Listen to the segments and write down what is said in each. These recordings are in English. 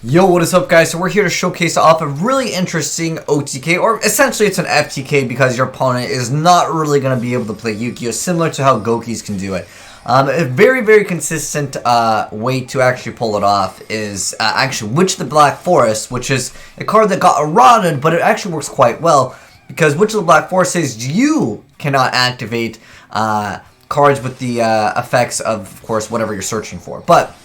Yo, what is up, guys? So we're here to showcase off a really interesting OTK, or essentially it's an FTK because your opponent is not really going to be able to play Yugioh, similar to how Gokis can do it. A very consistent way to actually pull it off is actually Witch the Black Forest, which is a card that got eroded, but it actually works quite well because Witch of the Black Forest says you cannot activate cards with the effects of course, whatever you're searching for. But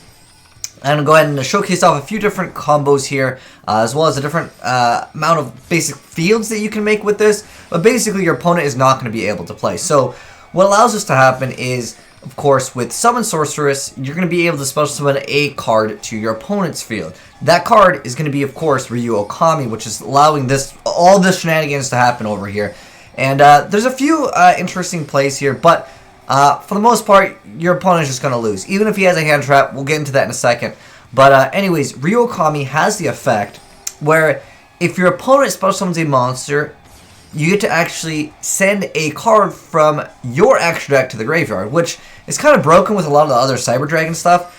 I'm going to go ahead and showcase off a few different combos here, as well as a different amount of basic fields that you can make with this. But basically, your opponent is not going to be able to play. So what allows this to happen is, of course, with Summon Sorceress, you're going to be able to special summon a card to your opponent's field. That card is going to be, of course, Yugioh Okami, which is allowing all this shenanigans to happen over here. And there's a few interesting plays here, but for the most part, your opponent is just going to lose. Even if he has a hand trap, we'll get into that in a second. But anyways, Yugioh Okami has the effect where if your opponent special summons a monster, you get to actually send a card from your extra deck to the graveyard, which is kind of broken with a lot of the other CyberDragon stuff.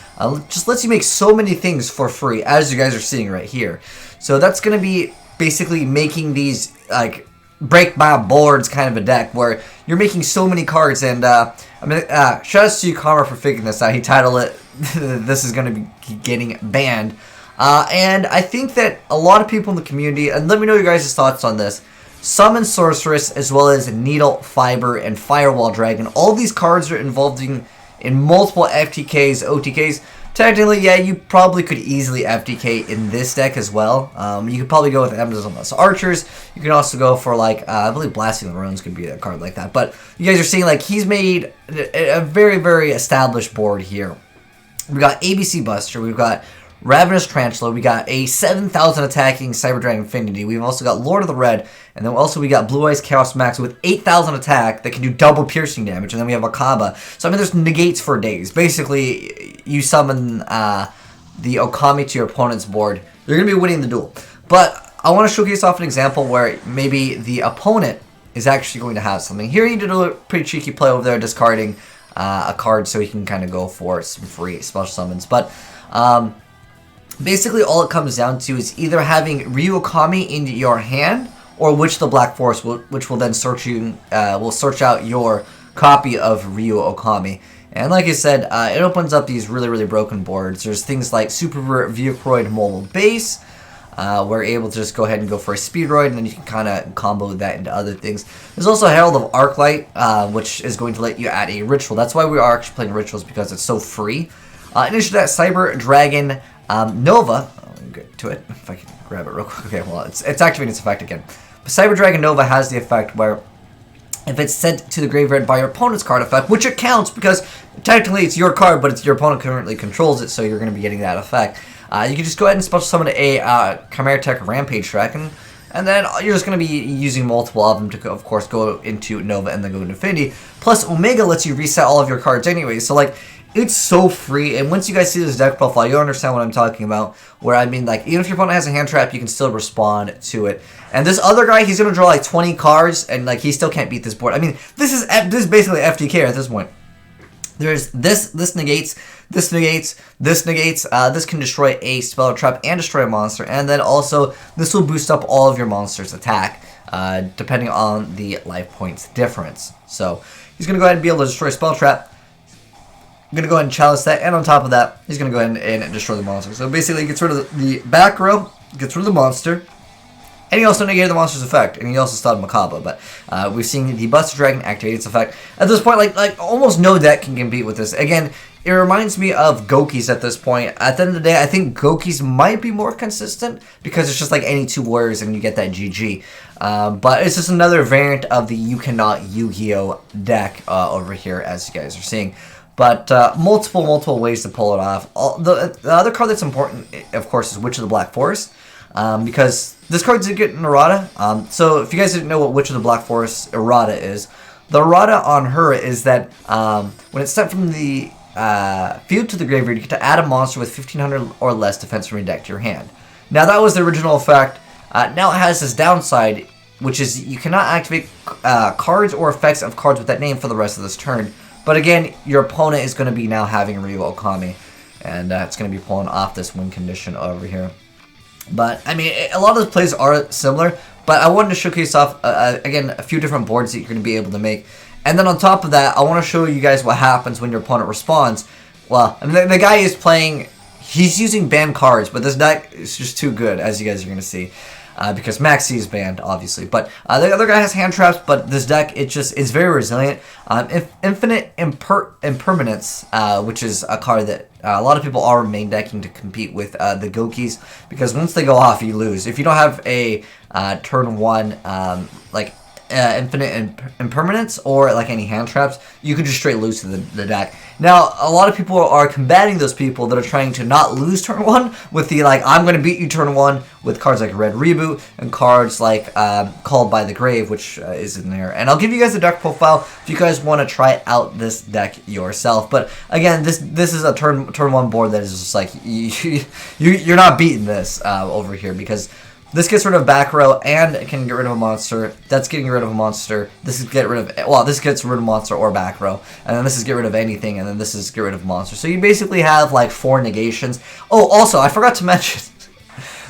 Just lets you make so many things for free, as you guys are seeing right here. So that's going to be basically making these, like, break my boards kind of a deck where you're making so many cards. And I mean, shout out to Yugioh for figuring this out. He titled it this is going to be getting banned, and I think that a lot of people in the community, and let me know your guys' thoughts on this, Summon Sorceress as well as Needlefiber and Firewall Dragon, all these cards are involved in multiple FTKs, OTKs. Technically, yeah, you probably could easily FTK in this deck as well. You could probably go with Amazon's Archers. You can also go for, like, I believe Blasting the Runes could be a card like that. But you guys are seeing, like, he's made a very established board here. We got ABC Buster. We've got Ravenous Tarantula. We got a 7,000 attacking CyberDragon Infinity. We've also got Lord of the Red. And then also we got Blue Eyes Chaos Max with 8,000 attack that can do double piercing damage. And then we have Akaba. So, I mean, there's negates for days. Basically, you summon the Okami to your opponent's board, you're going to be winning the duel. But I want to showcase off an example where maybe the opponent is actually going to have something. Here he did a pretty cheeky play over there, discarding a card so he can kind of go for some free special summons. But basically all it comes down to is either having Yugioh Okami in your hand, or Witch of the Black Forest, which will then search out your copy of Yugioh Okami. And like I said, it opens up these really broken boards. There's things like Super Vehiculoid Mobile Base. We're able to just go ahead and go for a Speedroid, and then you can kind of combo that into other things. There's also Herald of Arclight, which is going to let you add a Ritual. That's why we are actually playing Rituals, because it's so free. In addition to that, CyberDragon Nova. Let me get to it, if I can grab it real quick. Okay, well, it's activating its effect again. But CyberDragon Nova has the effect where if it's sent to the graveyard by your opponent's card effect, which it counts because technically it's your card, but it's your opponent currently controls it, so you're going to be getting that effect. You can just go ahead and special summon a Chimera Tech Rampage Dragon, and then you're just going to be using multiple of them to, of course, go into Nova and then go into Infinity. Plus, Omega lets you reset all of your cards anyway, so, like, it's so free. And once you guys see this deck profile, you'll understand what I'm talking about. Where, I mean, like, even if your opponent has a hand trap, you can still respond to it. And this other guy, he's going to draw, like, 20 cards, and, like, he still can't beat this board. I mean, this is basically FTK at this point. There's this negates, this negates, this negates. This can destroy a spell or trap and destroy a monster. And then also, this will boost up all of your monster's attack, depending on the life points difference. So, he's going to go ahead and be able to destroy a spell trap. I'm going to go ahead and chalice that, and on top of that, he's going to go ahead and destroy the monster. So basically, he gets rid of the back row, gets rid of the monster, and he also negated the monster's effect, and he also stopped Makaba. But we've seen the Buster Dragon activate its effect. At this point, like almost no deck can compete with this. Again, it reminds me of Gokis at this point. At the end of the day, I think Gokis might be more consistent, because it's just like any two warriors, and you get that GG. But it's just another variant of the You Cannot Yu-Gi-Oh deck over here, as you guys are seeing. But multiple ways to pull it off. The other card that's important, of course, is Witch of the Black Forest, because this card did get an errata. So if you guys didn't know what Witch of the Black Forest errata is, the errata on her is that when it's sent from the field to the graveyard, you get to add a monster with 1,500 or less defense from your deck to your hand. Now that was the original effect. Now it has this downside, which is you cannot activate cards or effects of cards with that name for the rest of this turn. But again, your opponent is going to be now having Yugioh Okami, and it's going to be pulling off this win condition over here. But, I mean, a lot of the plays are similar, but I wanted to showcase off, again, a few different boards that you're going to be able to make. And then on top of that, I want to show you guys what happens when your opponent responds. Well, I mean, the guy is playing, he's using banned cards, but this deck is just too good, as you guys are going to see. Because Maxi is banned, obviously. But the other guy has hand traps, but this deck, it's very resilient. Infinite Impermanence, which is a card that a lot of people are main decking to compete with the Gokis, because once they go off, you lose. If you don't have a turn 1, like, Infinite Impermanence or like any hand traps, you can just straight lose to the deck. Now, a lot of people are combating those people that are trying to not lose turn 1 with the, like, I'm going to beat you turn 1 with cards like Red Reboot and cards like Called by the Grave, which is in there. And I'll give you guys a deck profile if you guys want to try out this deck yourself. But again, this is a turn 1 board that is just like, you're not beating this over here, because this gets rid of back row and it can get rid of a monster. That's getting rid of a monster. This is get rid of, well, this gets rid of monster or back row. And then this is get rid of anything, and then this is get rid of monster. So you basically have like 4 negations. Oh, also, I forgot to mention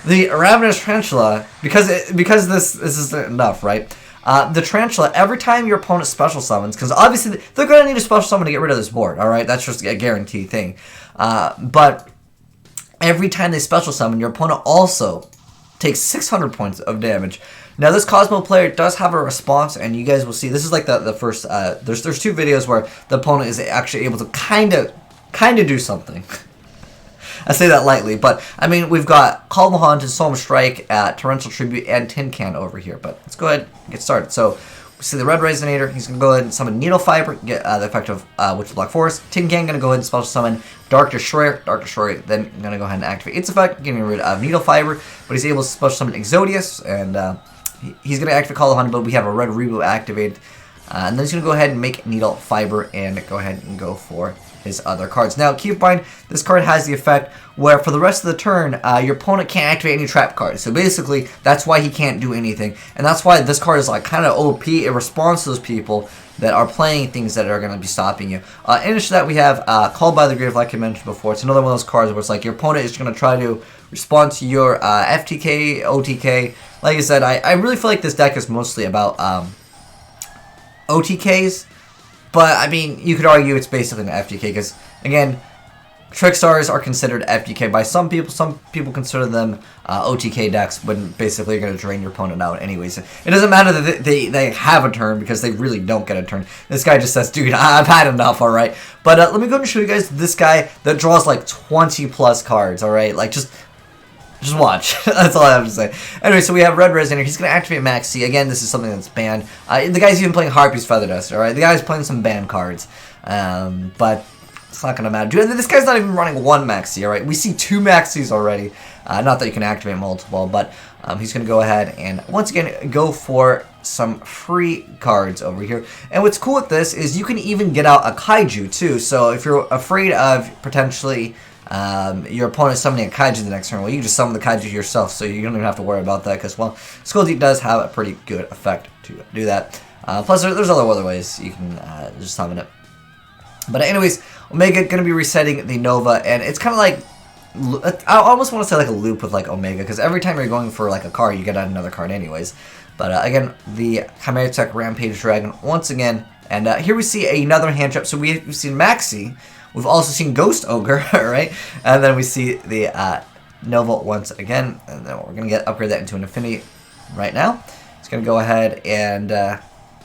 the Ravenous Tarantula, because this isn't enough, right? The Tarantula, every time your opponent special summons, because obviously they're going to need a special summon to get rid of this board, alright? That's just a guaranteed thing. But every time they special summon, your opponent also takes 600 points of damage. Now, this Cosmo player does have a response, and you guys will see, this is like the first, there's 2 videos where the opponent is actually able to kind of do something. I say that lightly, but, I mean, we've got Call the Haunted, Solemn Strike, Torrential Tribute, and Tin Can over here, but let's go ahead and get started. So, we see the Red Resonator, he's going to go ahead and summon Needlefiber, get the effect of Witch Block Forest. Tin Can going to go ahead and special summon Dark Destroyer, then going to go ahead and activate its effect, getting rid of Needlefiber, but he's able to special summon Exodius, and he's going to activate Call the Haunted, but we have a Red Reboot activated, and then he's going to go ahead and make Needlefiber, and go ahead and go for his other cards. Now, keep in mind, this card has the effect where for the rest of the turn, your opponent can't activate any trap cards. So basically, that's why he can't do anything. And that's why this card is like kind of OP. It responds to those people that are playing things that are going to be stopping you. In addition to that, we have Called by the Grave, like I mentioned before. It's another one of those cards where it's like your opponent is going to try to respond to your FTK, OTK. Like I said, I really feel like this deck is mostly about OTKs. But, I mean, you could argue it's basically an FTK, because, again, Trickstars are considered FTK by some people. Some people consider them OTK decks, when basically you're going to drain your opponent out anyways. It doesn't matter that they have a turn, because they really don't get a turn. This guy just says, dude, I've had enough, alright? But let me go and show you guys this guy that draws like 20 plus cards, alright? Like, just watch. That's all I have to say. Anyway, so we have Red Resonator. He's going to activate Maxi. Again, this is something that's banned. The guy's even playing Harpy's Feather Dust, alright? The guy's playing some banned cards. But it's not going to matter. Dude, this guy's not even running 1 Maxi, alright? We see 2 Maxis already. Not that you can activate multiple, but he's going to go ahead and, once again, go for some free cards over here. And what's cool with this is you can even get out a Kaiju, too. So if you're afraid of potentially your opponent summoning a Kaiju the next turn, well, you can just summon the Kaiju yourself, so you don't even have to worry about that, because, well, Skull Deep does have a pretty good effect to do that. Plus, there's other ways you can just summon it. But anyways, Omega going to be resetting the Nova, and it's kind of like, I almost want to say like a loop with like Omega, because every time you're going for like a card, you get another card anyways. But again, the Chimera Tech Rampage Dragon once again, and here we see another hand trap. So we've seen Maxi. We've also seen Ghost Ogre, right? And then we see the Nova once again. And then we're going to upgrade that into an Infinity right now. It's going to go ahead and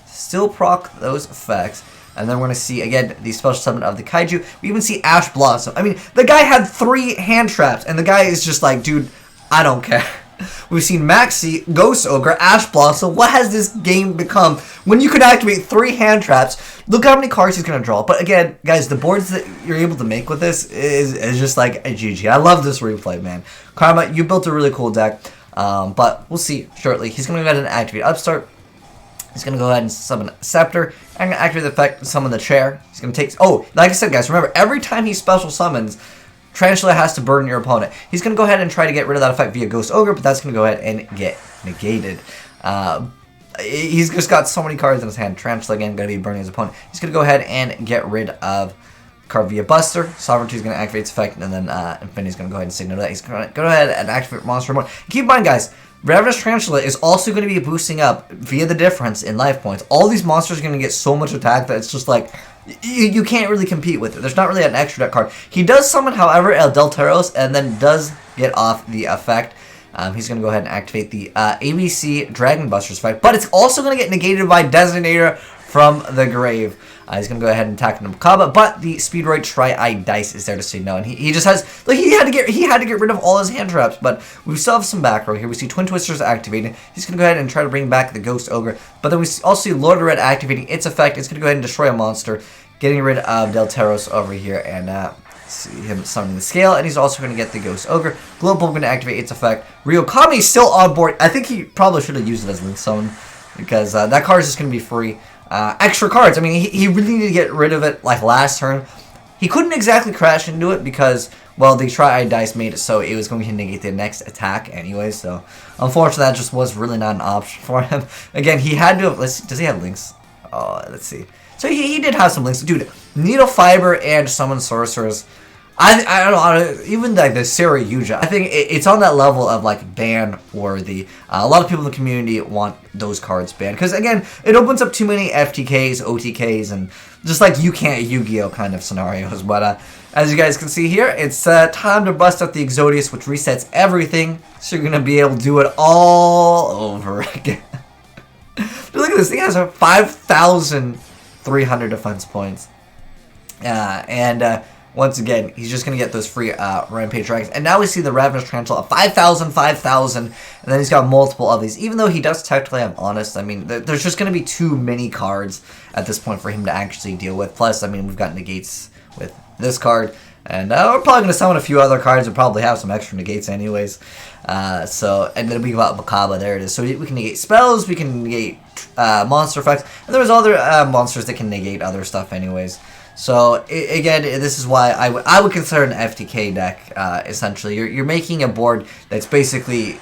still proc those effects. And then we're going to see, again, the special summon of the Kaiju. We even see Ash Blossom. I mean, the guy had 3 hand traps. And the guy is just like, dude, I don't care. We've seen Maxi, Ghost Ogre, Ash Blossom. What has this game become? When you could activate 3 hand traps, look how many cards he's going to draw. But again, guys, the boards that you're able to make with this is just like a GG. I love this replay, man. Karma, you built a really cool deck. But we'll see shortly. He's going to go ahead and activate Upstart. He's going to go ahead and summon Scepter. I'm going to activate the effect, summon the Chair. He's going to take... Oh, like I said, guys, remember, every time he special summons, Tarantula has to burn your opponent. He's going to go ahead and try to get rid of that effect via Ghost Ogre, but that's going to go ahead and get negated. He's just got so many cards in his hand. Tarantula, again, going to be burning his opponent. He's going to go ahead and get rid of card via Buster. Sovereignty is going to activate its effect, and then Infinity's going to go ahead and signal that. He's going to go ahead and activate Monster Mode. Keep in mind, guys, Ravenous Tarantula is also going to be boosting up via the difference in life points. All these monsters are going to get so much attack that it's just like, you can't really compete with it. There's not really an extra deck card. He does summon, however, El Delteros, and then does get off the effect. He's going to go ahead and activate the ABC Dragon Buster's effect, but it's also going to get negated by Designator from the grave. He's going to go ahead and attack Nipomo, but the Speedroid Tri-Eye Dice is there to say no, and he just has, like, he had to get rid of all his hand traps, but we still have some back row here. We see Twin Twisters activating. He's going to go ahead and try to bring back the Ghost Ogre, but then we also see Lord of Red activating its effect. It's going to go ahead and destroy a monster, getting rid of Delteros over here, and see him summoning the Scale, and he's also going to get the Ghost Ogre. Global going to activate its effect. Okami is still on board. I think he probably should have used it as Link Summon, because that card is just going to be free. Extra cards, I mean, he really needed to get rid of it, like, last turn. He couldn't exactly crash into it because, well, the Tri-Eye Dice made it so it was going to negate the next attack anyway, so unfortunately that just was really not an option for him. Again, he had to have, does he have links? Let's see. So he did have some links. Dude, Needlefiber and Summon Sorceress. I don't know, even like the Sarah Yugioh, I think it's on that level of like ban worthy. A lot of people in the community want those cards banned because, again, it opens up too many FTKs, OTKs, and just like you can't Yu-Gi-Oh kind of scenarios. But as you guys can see here, it's time to bust out the Exodius, which resets everything, so you're gonna be able to do it all over again. Dude, look at this thing, has 5,300 defense points, once again, he's just going to get those free Rampage Dragons. And now we see the Ravenous Tarantula of 5,000, 5,000. And then he's got multiple of these. Even though he does technically have Honest, I mean, there's just going to be too many cards at this point for him to actually deal with. Plus, I mean, we've got negates with this card. And we're probably going to summon a few other cards and probably have some extra negates anyways. And then we got Okami, there it is. So we can negate spells, we can negate monster effects. And there's other monsters that can negate other stuff anyways. So, again, this is why I would consider an FTK deck, essentially. You're making a board that's basically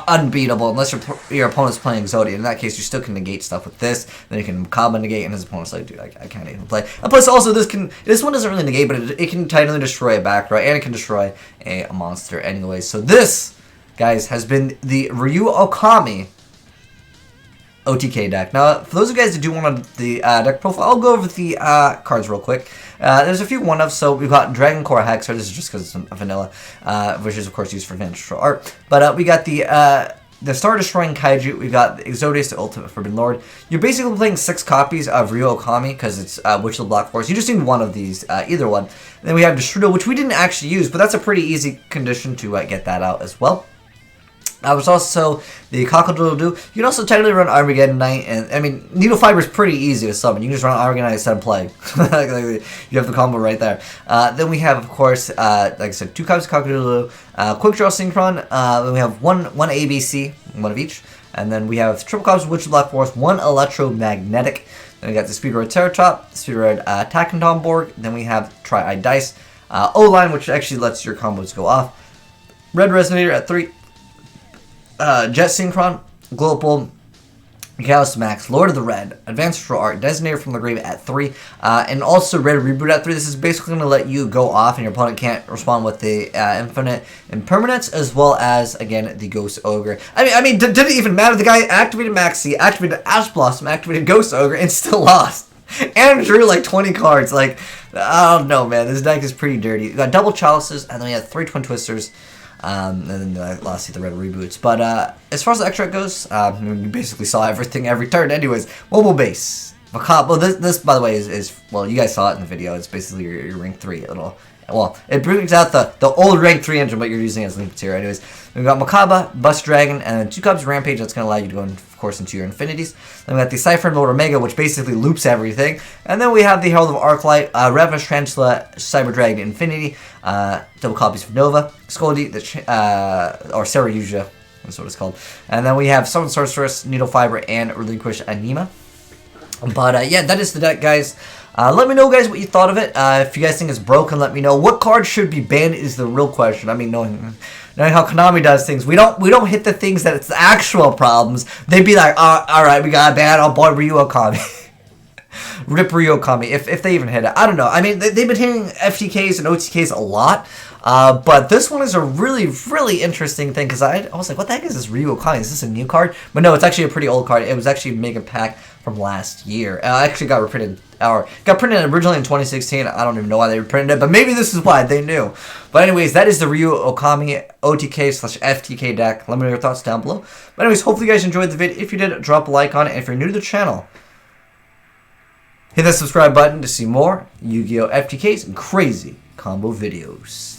unbeatable unless your opponent's playing Exodius. In that case, you still can negate stuff with this. Then you can combo negate, and his opponent's like, dude, I can't even play. And plus, also, this one doesn't really negate, but it can tightly destroy a back row, and it can destroy a monster anyway. So this, guys, has been the Ryu Okami OTK deck. Now, for those of you guys that do want the deck profile, I'll go over the cards real quick. There's a few one-ofs, so we've got Dragon Core Hexer, this is just because it's vanilla, which is, of course, used for Vintage Art. But we got the Star Destroying Kaiju, we've got the Exodius, the Ultimate Forbidden Lord. You're basically playing 6 copies of Ryu Okami, because it's Witch of the Black Forest. You just need one of these, either one. And then we have Destrudo, which we didn't actually use, but that's a pretty easy condition to get that out as well. There's also the Cockle-Doodle-Doo. You can also technically run Armageddon Knight, and I mean, Needlefiber is pretty easy to summon. You can just run Armageddon Knight instead of Plague. You have the combo right there. Then we have, of course, like I said, 2 copies of Cockle-Doodle-Doo, Quick Draw Synchron. Then we have one ABC, one of each, and then we have triple copies of Witch of the Black Forest, 1 Electromagnetic. Then we got the Speedroid Terratop, the Speedroid Takentomborg. Then we have Tri-Eye Dice, O-Line, which actually lets your combos go off. Red Resonator at 3. Jet Synchron, Global, Chaos Max, Lord of the Red, Advanced Astral Art, Designator from the Grave at 3, and also Red Reboot at 3. This is basically going to let you go off and your opponent can't respond with the Infinite Impermanence, as well as, again, the Ghost Ogre. I mean, didn't even matter. The guy activated Maxi, activated Ash Blossom, activated Ghost Ogre, and still lost. And drew like 20 cards. Like, I don't know, man. This deck is pretty dirty. We got double Chalices, and then we have 3 Twin Twisters. And then lastly the red reboots. But as far as the extra goes, you basically saw everything every turn. Anyways, mobile base. Well, this by the way is well, you guys saw it in the video. It's basically your rank 3 little. Well, it brings out the old rank 3 engine, but you're using it as Link here. Anyways, we've got Makaba, Bust Dragon, and then 2 copies of Rampage. That's going to allow you to go, of course, into your infinities. Then we got the Cypher and Lord Omega, which basically loops everything. And then we have the Herald of Arclight, Ravenous Tarantula, Cyber Dragon Infinity, double copies of Nova, Scoldy, or Sarah Yugioh, that's what it's called. And then we have Summon Sorceress, Needlefiber, and Relinquish Anima. But yeah, that is the deck, guys. Let me know, guys, what you thought of it. If you guys think it's broken, let me know. What card should be banned is the real question. I mean, knowing how Konami does things, we don't hit the things that it's the actual problems. They'd be like, all right, we got to ban our boy Ryu Okami. Rip Ryu Okami, if they even hit it. I don't know. I mean, they've been hitting FTKs and OTKs a lot. But this one is a really, really interesting thing, because I was like, what the heck is this Ryu Okami? Is this a new card? But no, it's actually a pretty old card. It was actually a mega pack from last year. Actually got reprinted, or got printed originally in 2016. I don't even know why they reprinted it, but maybe this is why they knew. But anyways, that is the Ryu Okami OTK/FTK deck. Let me know your thoughts down below. But anyways, hopefully you guys enjoyed the video. If you did, drop a like on it. And if you're new to the channel, hit that subscribe button to see more Yu-Gi-Oh! FTKs and crazy combo videos.